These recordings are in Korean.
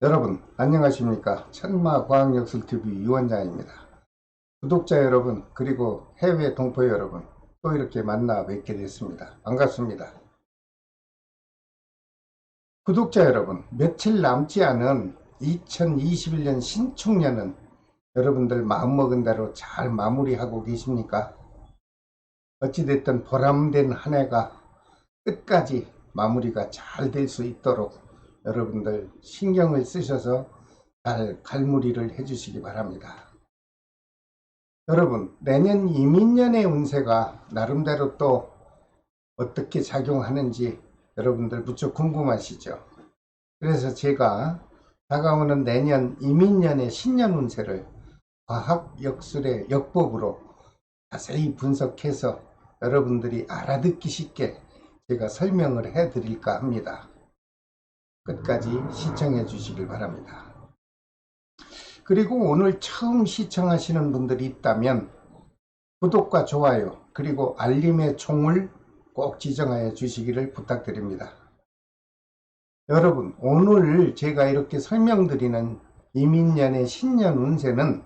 여러분 안녕하십니까. 천마과학역술TV 유원장입니다. 구독자 여러분 그리고 해외 동포 여러분 또 이렇게 만나 뵙게 됐습니다. 반갑습니다. 구독자 여러분, 며칠 남지 않은 2021년 신축년은 여러분들 마음먹은 대로 잘 마무리하고 계십니까? 어찌됐든 보람된 한 해가 끝까지 마무리가 잘 될 수 있도록 여러분들 신경을 쓰셔서 잘 갈무리를 해주시기 바랍니다. 여러분, 내년 이민년의 운세가 나름대로 또 어떻게 작용하는지 여러분들 무척 궁금하시죠? 그래서 제가 다가오는 내년 이민년의 신년 운세를 과학역술의 역법으로 자세히 분석해서 여러분들이 알아듣기 쉽게 제가 설명을 해 드릴까 합니다. 끝까지 시청해 주시길 바랍니다. 그리고 오늘 처음 시청하시는 분들이 있다면 구독과 좋아요 그리고 알림의 총을 꼭 지정하여 주시기를 부탁드립니다. 여러분, 오늘 제가 이렇게 설명드리는 이민년의 신년 운세는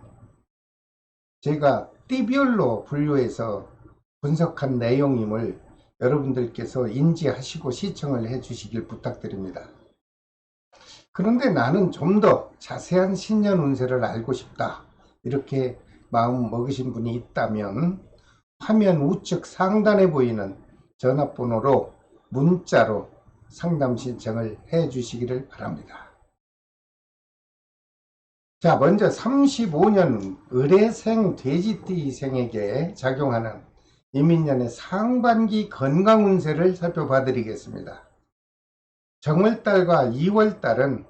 제가 띠별로 분류해서 분석한 내용임을 여러분들께서 인지하시고 시청을 해 주시길 부탁드립니다. 그런데 나는 좀 더 자세한 신년 운세를 알고 싶다, 이렇게 마음 먹으신 분이 있다면 화면 우측 상단에 보이는 전화번호로 문자로 상담 신청을 해 주시기를 바랍니다. 자, 먼저 35년 을해생 돼지띠생에게 작용하는 이민년의 상반기 건강 운세를 살펴봐 드리겠습니다. 정월달과 2월달은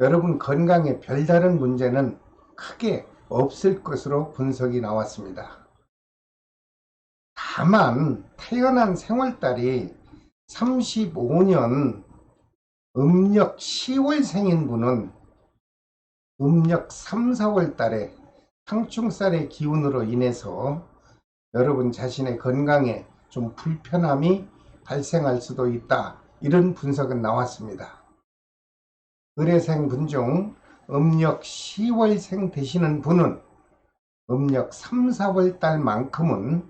여러분 건강에 별다른 문제는 크게 없을 것으로 분석이 나왔습니다. 다만 태어난 생월달이 35년 음력 10월생인 분은 음력 3, 4월 달에 상충살의 기운으로 인해서 여러분 자신의 건강에 좀 불편함이 발생할 수도 있다, 이런 분석은 나왔습니다. 을해생 분 중 음력 10월생 되시는 분은 음력 3, 4월 달만큼은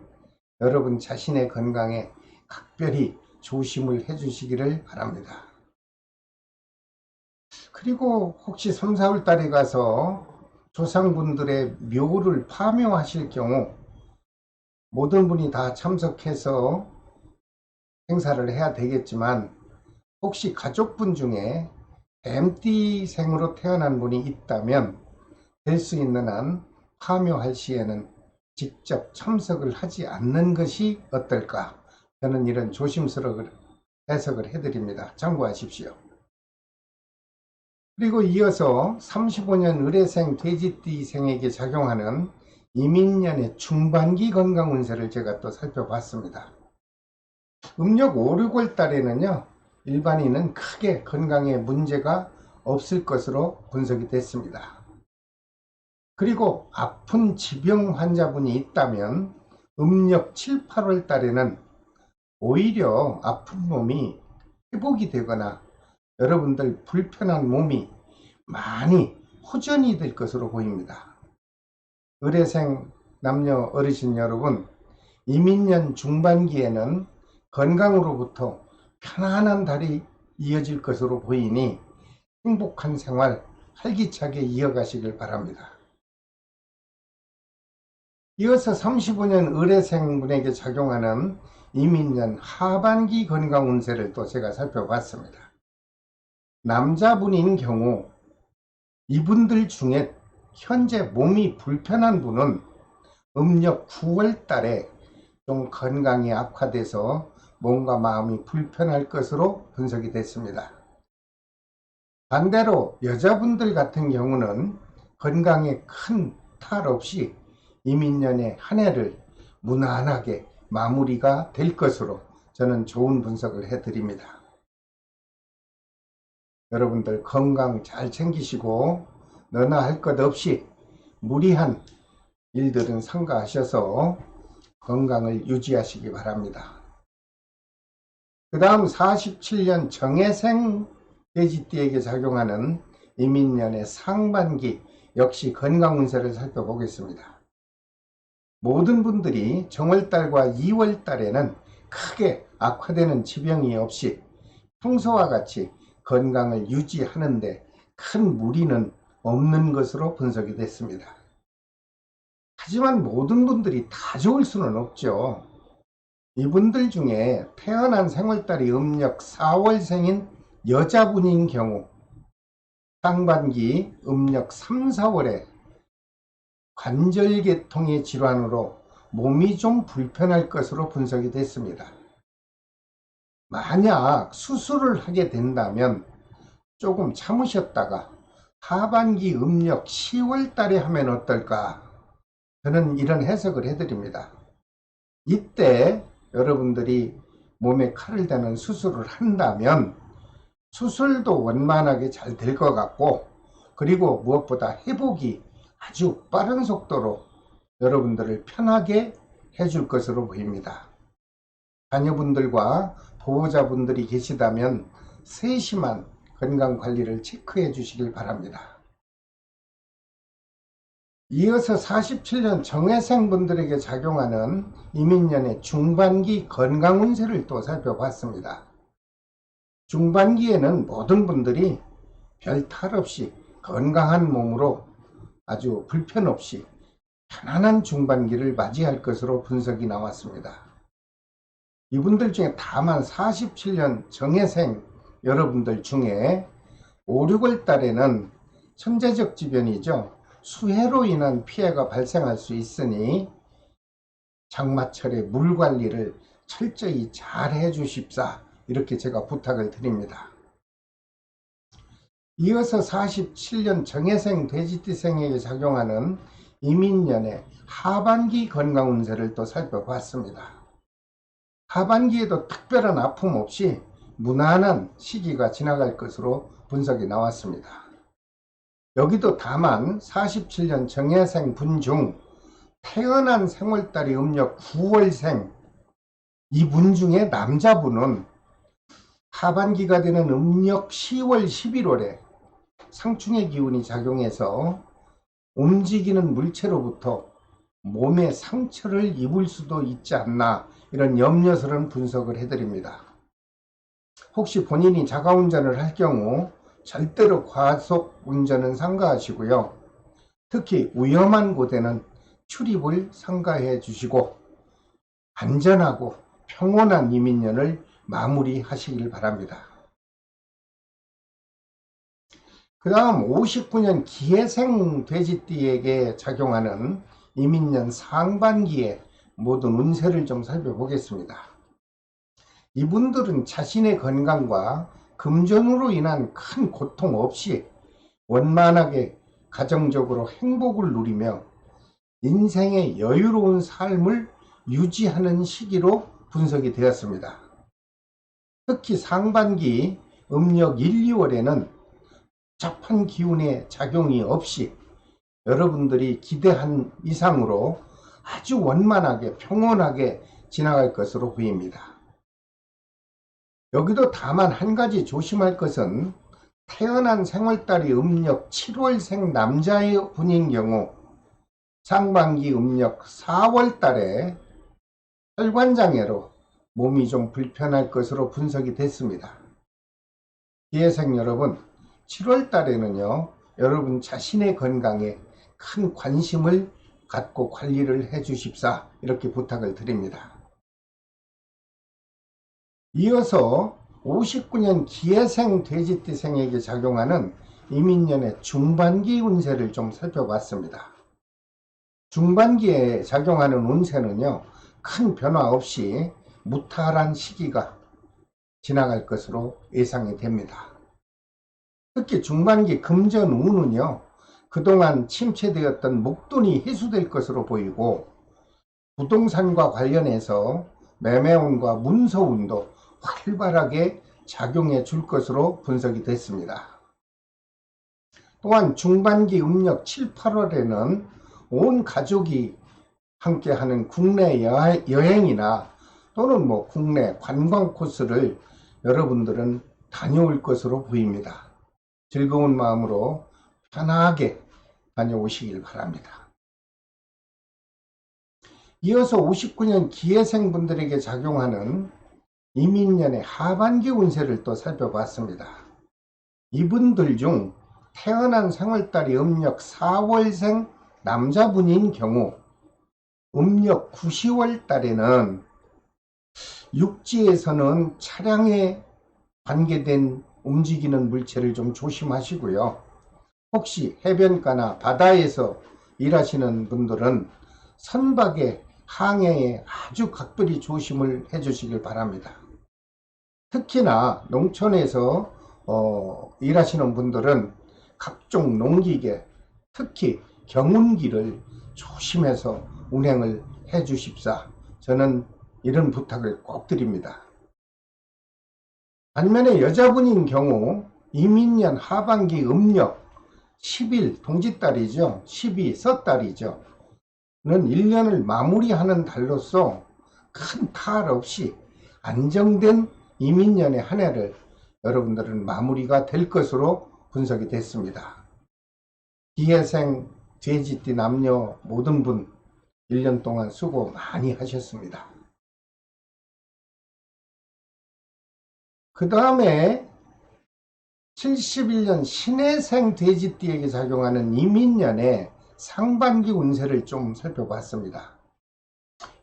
여러분 자신의 건강에 각별히 조심을 해 주시기를 바랍니다. 그리고 혹시 3, 4월 달에 가서 조상분들의 묘를 파묘하실 경우 모든 분이 다 참석해서 행사를 해야 되겠지만 혹시 가족분 중에 뱀띠생으로 태어난 분이 있다면 될 수 있는 한 파묘할 시에는 직접 참석을 하지 않는 것이 어떨까, 저는 이런 조심스러운 해석을 해드립니다. 참고하십시오. 그리고 이어서 35년 을해생 돼지띠생에게 작용하는 이민년의 중반기 건강 운세를 제가 또 살펴봤습니다. 음력 5, 6월 달에는요, 일반인은 크게 건강에 문제가 없을 것으로 분석이 됐습니다. 그리고 아픈 지병 환자분이 있다면 음력 7, 8월 달에는 오히려 아픈 몸이 회복이 되거나 여러분들 불편한 몸이 많이 호전이 될 것으로 보입니다. 을해생 남녀 어르신 여러분, 이민년 중반기에는 건강으로부터 편안한 달이 이어질 것으로 보이니 행복한 생활 활기차게 이어가시길 바랍니다. 이어서 35년 을해생 분에게 작용하는 이민년 하반기 건강 운세를 또 제가 살펴봤습니다. 남자분인 경우 이분들 중에 현재 몸이 불편한 분은 음력 9월 달에 좀 건강이 악화돼서 몸과 마음이 불편할 것으로 분석이 됐습니다. 반대로 여자분들 같은 경우는 건강에 큰 탈 없이 이민년의 한 해를 무난하게 마무리가 될 것으로 저는 좋은 분석을 해드립니다. 여러분들 건강 잘 챙기시고 너나 할 것 없이 무리한 일들은 삼가하셔서 건강을 유지하시기 바랍니다. 그 다음 47년 정해생 돼지띠에게 작용하는 이민년의 상반기 역시 건강 운세를 살펴보겠습니다. 모든 분들이 정월달과 2월달에는 크게 악화되는 지병이 없이 평소와 같이 건강을 유지하는데 큰 무리는 없는 것으로 분석이 됐습니다. 하지만 모든 분들이 다 좋을 수는 없죠. 이분들 중에 태어난 생월달이 음력 4월생인 여자분인 경우 상반기 음력 3, 4월에 관절계통의 질환으로 몸이 좀 불편할 것으로 분석이 됐습니다. 만약 수술을 하게 된다면 조금 참으셨다가 하반기 음력 10월 달에 하면 어떨까? 저는 이런 해석을 해드립니다. 이때 여러분들이 몸에 칼을 대는 수술을 한다면 수술도 원만하게 잘 될 것 같고, 그리고 무엇보다 회복이 아주 빠른 속도로 여러분들을 편하게 해줄 것으로 보입니다. 자녀분들과 보호자분들이 계시다면 세심한 건강관리를 체크해 주시길 바랍니다. 이어서 47년 정회생 분들에게 작용하는 이민년의 중반기 건강 운세를 또 살펴봤습니다. 중반기에는 모든 분들이 별 탈 없이 건강한 몸으로 아주 불편 없이 편안한 중반기를 맞이할 것으로 분석이 나왔습니다. 이분들 중에 다만 47년 정해생 여러분들 중에 5, 6월 달에는 천재적 지변이죠. 수해로 인한 피해가 발생할 수 있으니 장마철에 물 관리를 철저히 잘 해주십사, 이렇게 제가 부탁을 드립니다. 이어서 47년 정해생 돼지띠생에게 작용하는 이민년의 하반기 건강 운세를 또 살펴봤습니다. 하반기에도 특별한 아픔 없이 무난한 시기가 지나갈 것으로 분석이 나왔습니다. 여기도 다만 47년 정해생 분 중 태어난 생월달이 음력 9월생 이 분 중에 남자분은 하반기가 되는 음력 10월 11월에 상충의 기운이 작용해서 움직이는 물체로부터 몸에 상처를 입을 수도 있지 않나, 이런 염려스러운 분석을 해드립니다. 혹시 본인이 자가운전을 할 경우 절대로 과속 운전은 삼가하시고요. 특히 위험한 곳에는 출입을 삼가해 주시고 안전하고 평온한 이민년을 마무리하시길 바랍니다. 그 다음 59년 기해생 돼지띠에게 작용하는 이민년 상반기의 모든 운세를 좀 살펴보겠습니다. 이분들은 자신의 건강과 금전으로 인한 큰 고통 없이 원만하게 가정적으로 행복을 누리며 인생의 여유로운 삶을 유지하는 시기로 분석이 되었습니다. 특히 상반기 음력 1, 2월에는 복잡한 기운의 작용이 없이 여러분들이 기대한 이상으로 아주 원만하게 평온하게 지나갈 것으로 보입니다. 여기도 다만 한 가지 조심할 것은 태어난 생월달이 음력 7월생 남자의 분인 경우 상반기 음력 4월달에 혈관장애로 몸이 좀 불편할 것으로 분석이 됐습니다. 기해생 여러분, 7월달에는요 여러분 자신의 건강에 큰 관심을 갖고 관리를 해 주십사, 이렇게 부탁을 드립니다. 이어서 59년 기해생 돼지띠생에게 작용하는 이민년의 중반기 운세를 좀 살펴봤습니다. 중반기에 작용하는 운세는요 큰 변화 없이 무탈한 시기가 지나갈 것으로 예상이 됩니다. 특히 중반기 금전운은요 그동안 침체되었던 목돈이 회수될 것으로 보이고 부동산과 관련해서 매매운과 문서운도 활발하게 작용해 줄 것으로 분석이 됐습니다. 또한 중반기 음력 7, 8월에는 온 가족이 함께하는 국내 여행이나 또는 국내 관광 코스를 여러분들은 다녀올 것으로 보입니다. 즐거운 마음으로 편하게 다녀오시길 바랍니다. 이어서 59년 기해생분들에게 작용하는 이민년의 하반기 운세를 또 살펴봤습니다. 이분들 중 태어난 생월달이 음력 4월생 남자분인 경우 음력 9, 10월 달에는 육지에서는 차량에 관계된 움직이는 물체를 좀 조심하시고요. 혹시 해변가나 바다에서 일하시는 분들은 선박의 항해에 아주 각별히 조심을 해 주시길 바랍니다. 특히나 농촌에서 일하시는 분들은 각종 농기계, 특히 경운기를 조심해서 운행을 해 주십사. 저는 이런 부탁을 꼭 드립니다. 반면에 여자분인 경우 이민년 하반기 음력 10일 동짓달이죠. 12 섣달이죠. 는 1년을 마무리하는 달로서 큰 탈 없이 안정된 이민년의 한 해를 여러분들은 마무리가 될 것으로 분석이 됐습니다. 기해생, 돼지띠 남녀 모든 분 1년 동안 수고 많이 하셨습니다. 그 다음에 71년 신해생 돼지띠에게 작용하는 이민년의 상반기 운세를 좀 살펴봤습니다.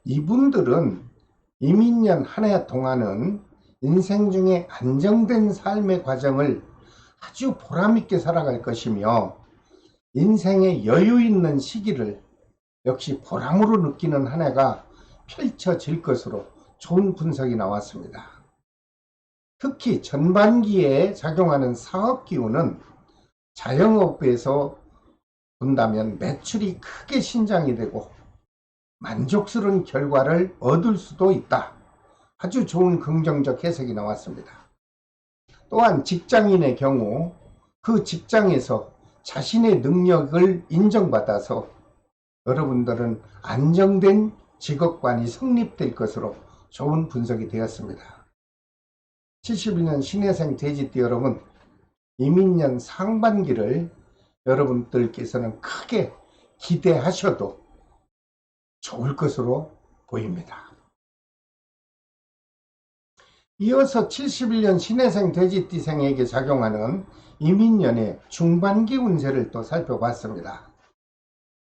이분들은 이민년 한 해 동안은 인생 중에 안정된 삶의 과정을 아주 보람있게 살아갈 것이며 인생의 여유 있는 시기를 역시 보람으로 느끼는 한 해가 펼쳐질 것으로 좋은 분석이 나왔습니다. 특히 전반기에 작용하는 사업 기운은 자영업에서 본다면 매출이 크게 신장이 되고 만족스러운 결과를 얻을 수도 있다. 아주 좋은 긍정적 해석이 나왔습니다. 또한 직장인의 경우 그 직장에서 자신의 능력을 인정받아서 여러분들은 안정된 직업관이 성립될 것으로 좋은 분석이 되었습니다. 71년 신해생 돼지띠 여러분, 이민년 상반기를 여러분들께서는 크게 기대하셔도 좋을 것으로 보입니다. 이어서 71년 신해생 돼지띠생에게 작용하는 이민년의 중반기 운세를 또 살펴봤습니다.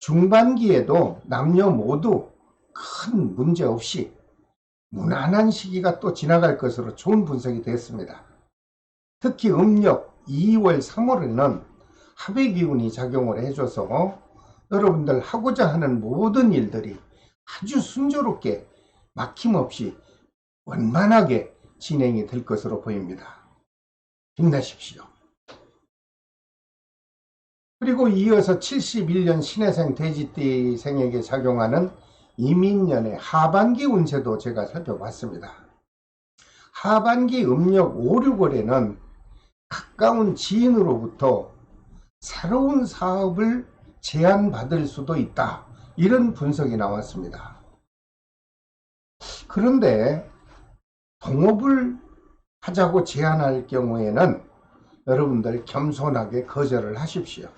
중반기에도 남녀 모두 큰 문제 없이 무난한 시기가 또 지나갈 것으로 좋은 분석이 됐습니다. 특히 음력 2월, 3월에는 합의 기운이 작용을 해줘서 여러분들 하고자 하는 모든 일들이 아주 순조롭게 막힘없이 원만하게 진행이 될 것으로 보입니다. 힘내십시오. 그리고 이어서 71년 신해생 돼지띠 생에게 작용하는 이민년의 하반기 운세도 제가 살펴봤습니다. 하반기 음력 5, 6월에는 가까운 지인으로부터 새로운 사업을 제안받을 수도 있다. 이런 분석이 나왔습니다. 그런데 동업을 하자고 제안할 경우에는 여러분들 겸손하게 거절을 하십시오.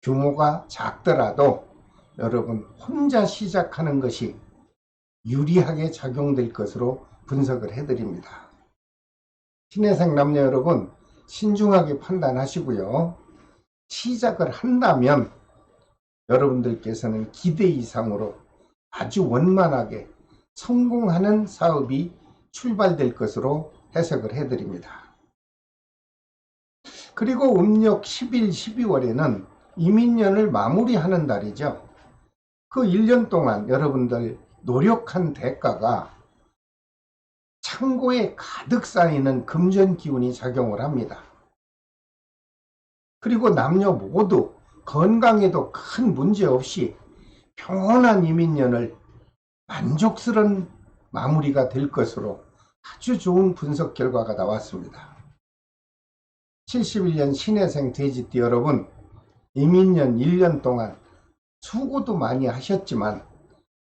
규모가 작더라도 여러분 혼자 시작하는 것이 유리하게 작용될 것으로 분석을 해드립니다. 신해생 남녀 여러분 신중하게 판단하시고요. 시작을 한다면 여러분들께서는 기대 이상으로 아주 원만하게 성공하는 사업이 출발될 것으로 해석을 해드립니다. 그리고 음력 10일, 12월에는 이민년을 마무리하는 달이죠. 그 1년 동안 여러분들 노력한 대가가 창고에 가득 쌓이는 금전 기운이 작용을 합니다. 그리고 남녀 모두 건강에도 큰 문제 없이 평온한 이민년을 만족스러운 마무리가 될 것으로 아주 좋은 분석 결과가 나왔습니다. 71년 신해생 돼지띠 여러분, 이민년 1년 동안 수고도 많이 하셨지만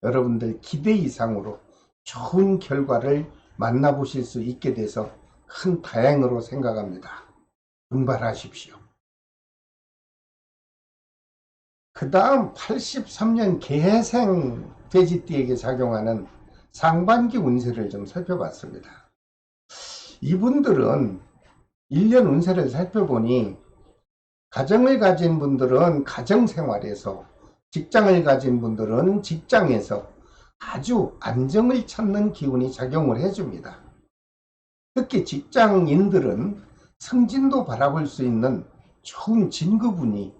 여러분들 기대 이상으로 좋은 결과를 만나보실 수 있게 돼서 큰 다행으로 생각합니다. 분발하십시오. 그 다음 83년 개생 돼지띠에게 작용하는 상반기 운세를 좀 살펴봤습니다. 이분들은 1년 운세를 살펴보니 가정을 가진 분들은 가정생활에서, 직장을 가진 분들은 직장에서 아주 안정을 찾는 기운이 작용을 해줍니다. 특히 직장인들은 승진도 바라볼 수 있는 좋은 진급운이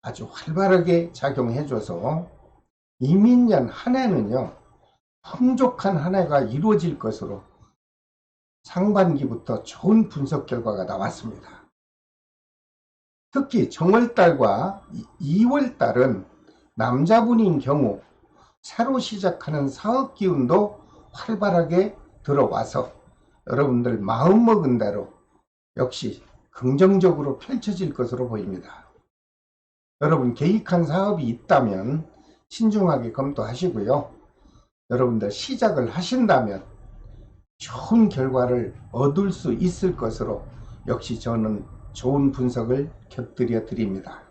아주 활발하게 작용해줘서 이민년 한 해는요, 풍족한 한 해가 이루어질 것으로 상반기부터 좋은 분석 결과가 나왔습니다. 특히 정월달과 2월달은 남자분인 경우 새로 시작하는 사업 기운도 활발하게 들어와서 여러분들 마음먹은 대로 역시 긍정적으로 펼쳐질 것으로 보입니다. 여러분 계획한 사업이 있다면 신중하게 검토하시고요. 여러분들 시작을 하신다면 좋은 결과를 얻을 수 있을 것으로 역시 저는 좋은 분석을 곁들여 드립니다.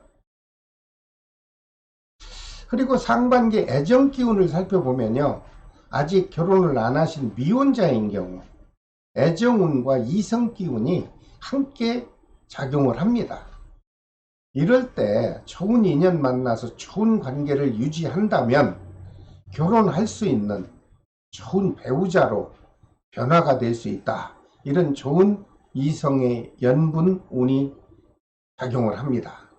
그리고 상반기 애정 기운을 살펴보면요, 아직 결혼을 안 하신 미혼자인 경우 애정운과 이성 기운이 함께 작용을 합니다. 이럴 때 좋은 인연 만나서 좋은 관계를 유지한다면 결혼할 수 있는 좋은 배우자로 변화가 될 수 있다. 이런 좋은 이성의 연분 운이 작용을 합니다.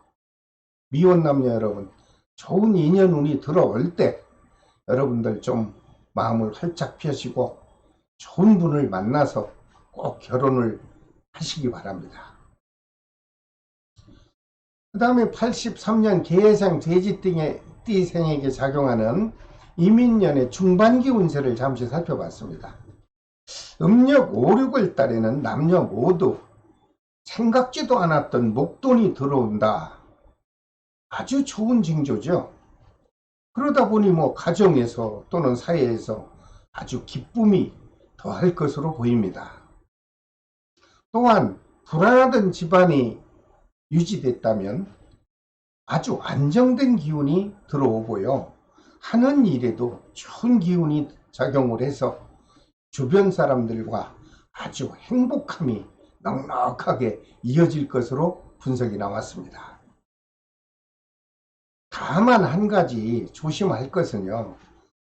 미혼 남녀 여러분, 좋은 인연 운이 들어올 때 여러분들 좀 마음을 활짝 펴시고 좋은 분을 만나서 꼭 결혼을 하시기 바랍니다. 그 다음에 83년 개해생 돼지띠생에게 작용하는 이민년의 중반기 운세를 잠시 살펴봤습니다. 음력 5, 6월 달에는 남녀 모두 생각지도 않았던 목돈이 들어온다. 아주 좋은 징조죠. 그러다 보니 가정에서 또는 사회에서 아주 기쁨이 더할 것으로 보입니다. 또한 불안하던 집안이 유지됐다면 아주 안정된 기운이 들어오고요. 하는 일에도 좋은 기운이 작용을 해서 주변 사람들과 아주 행복함이 넉넉하게 이어질 것으로 분석이 나왔습니다. 다만 한 가지 조심할 것은요,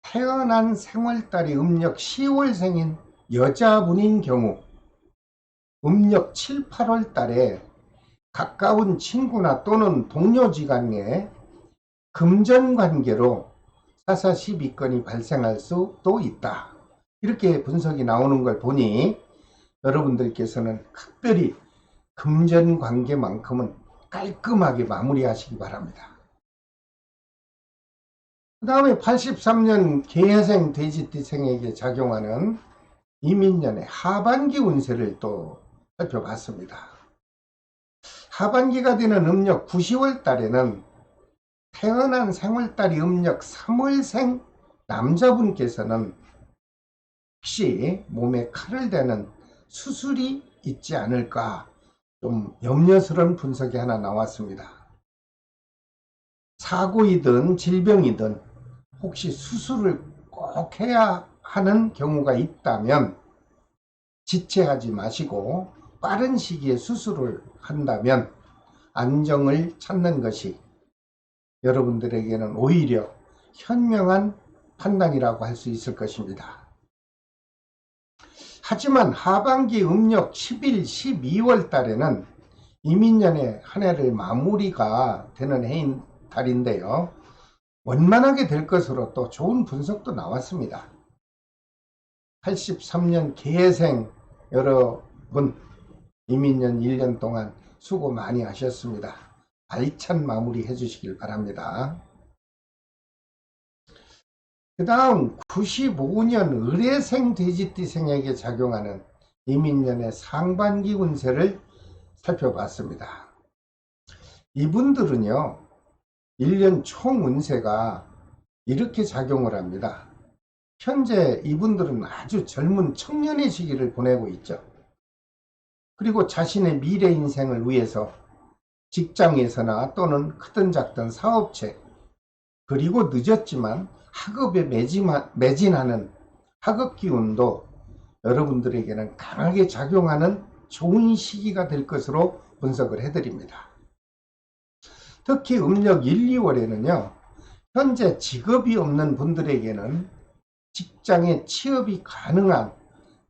태어난 생월달이 음력 10월생인 여자분인 경우 음력 7, 8월 달에 가까운 친구나 또는 동료지간에 금전관계로 사사시비건이 발생할 수도 있다. 이렇게 분석이 나오는 걸 보니 여러분들께서는 특별히 금전관계만큼은 깔끔하게 마무리하시기 바랍니다. 그 다음에 83년 개해생 돼지띠생에게 작용하는 이민년의 하반기 운세를 또 살펴봤습니다. 하반기가 되는 음력 9, 10월 달에는 태어난 생월달이 음력 3월생 남자분께서는 혹시 몸에 칼을 대는 수술이 있지 않을까 좀 염려스러운 분석이 하나 나왔습니다. 사고이든 질병이든 혹시 수술을 꼭 해야 하는 경우가 있다면 지체하지 마시고 빠른 시기에 수술을 한다면 안정을 찾는 것이 여러분들에게는 오히려 현명한 판단이라고 할 수 있을 것입니다. 하지만 하반기 음력 10일, 12월 달에는 이민년의 한 해를 마무리가 되는 해인 달인데요. 원만하게 될 것으로 또 좋은 분석도 나왔습니다. 83년 개생 여러분, 이민년 1년 동안 수고 많이 하셨습니다. 알찬 마무리 해주시길 바랍니다. 그 다음 95년 을해생 돼지띠생에게 작용하는 이민년의 상반기 운세를 살펴봤습니다. 이분들은요, 1년 총 운세가 이렇게 작용을 합니다. 현재 이분들은 아주 젊은 청년의 시기를 보내고 있죠. 그리고 자신의 미래 인생을 위해서 직장에서나 또는 크든 작든 사업체, 그리고 늦었지만 학업에 매진하는 학업 기운도 여러분들에게는 강하게 작용하는 좋은 시기가 될 것으로 분석을 해드립니다. 특히 음력 1, 2월에는요. 현재 직업이 없는 분들에게는 직장에 취업이 가능한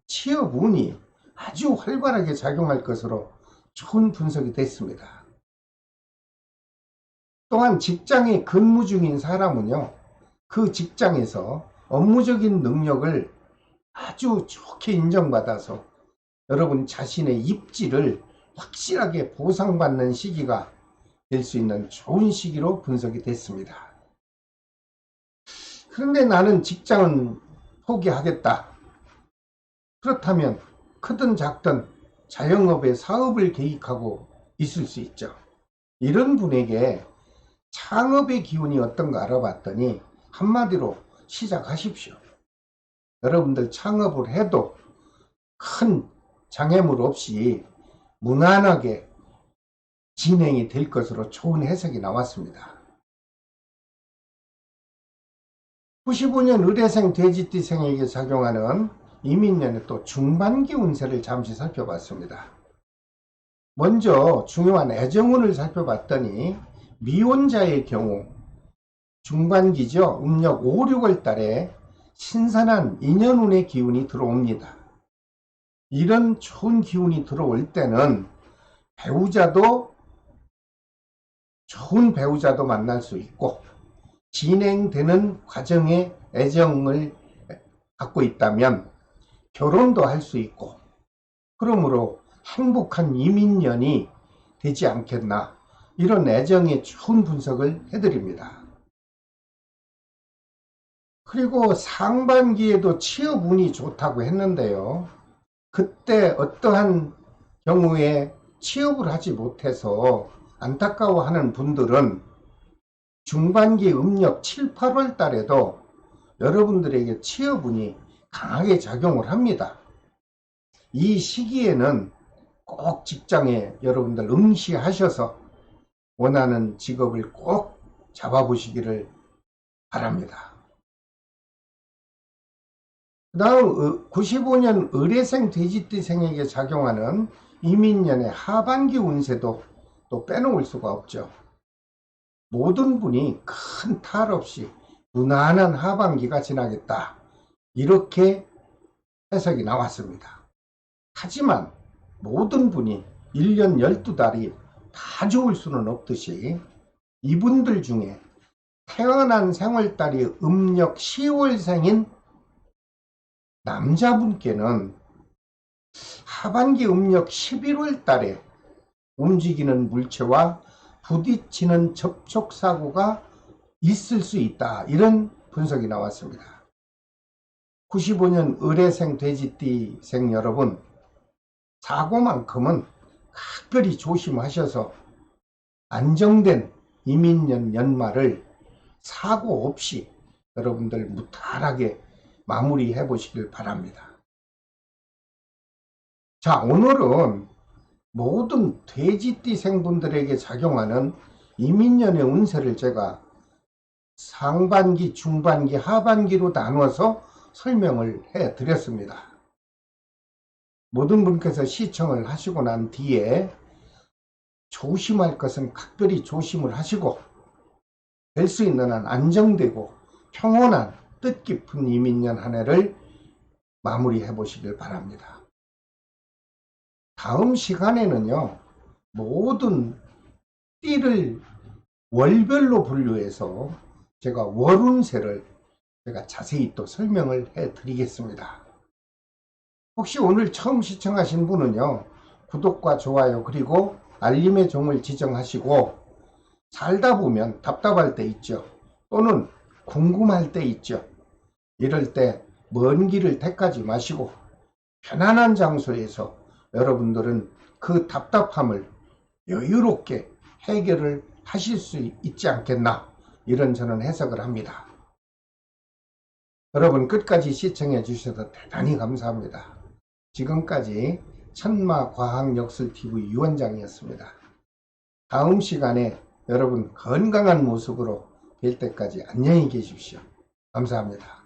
취업운이 아주 활발하게 작용할 것으로 좋은 분석이 됐습니다. 또한 직장에 근무 중인 사람은요. 그 직장에서 업무적인 능력을 아주 좋게 인정받아서 여러분 자신의 입지를 확실하게 보상받는 시기가 될 수 있는 좋은 시기로 분석이 됐습니다. 그런데 나는 직장은 포기하겠다. 그렇다면 크든 작든 자영업에 사업을 계획하고 있을 수 있죠. 이런 분에게 창업의 기운이 어떤가 알아봤더니 한마디로 시작하십시오. 여러분들 창업을 해도 큰 장애물 없이 무난하게 진행이 될 것으로 좋은 해석이 나왔습니다. 95년 의뢰생 돼지띠생에게 작용하는 이민년의 또 중반기 운세를 잠시 살펴봤습니다. 먼저 중요한 애정운을 살펴봤더니 미혼자의 경우 중반기죠. 음력 5, 6월 달에 신선한 인연운의 기운이 들어옵니다. 이런 좋은 기운이 들어올 때는 좋은 배우자도 만날 수 있고 진행되는 과정에 애정을 갖고 있다면 결혼도 할 수 있고 그러므로 행복한 이민년이 되지 않겠나, 이런 애정의 좋은 분석을 해드립니다. 그리고 상반기에도 취업운이 좋다고 했는데요. 그때 어떠한 경우에 취업을 하지 못해서 안타까워하는 분들은 중반기 음력 7, 8월 달에도 여러분들에게 취업운이 강하게 작용을 합니다. 이 시기에는 꼭 직장에 여러분들 응시하셔서 원하는 직업을 꼭 잡아보시기를 바랍니다. 그 다음 95년 의뢰생 돼지띠생에게 작용하는 이민년의 하반기 운세도 또 빼놓을 수가 없죠. 모든 분이 큰 탈 없이 무난한 하반기가 지나겠다, 이렇게 해석이 나왔습니다. 하지만 모든 분이 1년 12달이 다 좋을 수는 없듯이 이분들 중에 태어난 생월달이 음력 10월생인 남자분께는 하반기 음력 11월 달에 움직이는 물체와 부딪히는 접촉사고가 있을 수 있다, 이런 분석이 나왔습니다. 95년 의뢰생 돼지띠생 여러분, 사고만큼은 각별히 조심하셔서 안정된 이민년 연말을 사고 없이 여러분들 무탈하게 마무리해 보시길 바랍니다. 자, 오늘은 모든 돼지띠생분들에게 작용하는 이민년의 운세를 제가 상반기, 중반기, 하반기로 나눠서 설명을 해 드렸습니다. 모든 분께서 시청을 하시고 난 뒤에 조심할 것은 각별히 조심을 하시고 될 수 있는 한 안정되고 평온한 뜻깊은 이민년 한 해를 마무리해 보시길 바랍니다. 다음 시간에는요, 모든 띠를 월별로 분류해서 제가 월운세를 제가 자세히 또 설명을 해 드리겠습니다. 혹시 오늘 처음 시청하신 분은요, 구독과 좋아요 그리고 알림의 종을 지정하시고, 살다 보면 답답할 때 있죠. 또는 궁금할 때 있죠. 이럴 때 먼 길을 택하지 마시고 편안한 장소에서 여러분들은 그 답답함을 여유롭게 해결을 하실 수 있지 않겠나, 이런 저는 해석을 합니다. 여러분 끝까지 시청해 주셔서 대단히 감사합니다. 지금까지 천마과학역술TV 유원장이었습니다. 다음 시간에 여러분 건강한 모습으로 뵐 때까지 안녕히 계십시오. 감사합니다.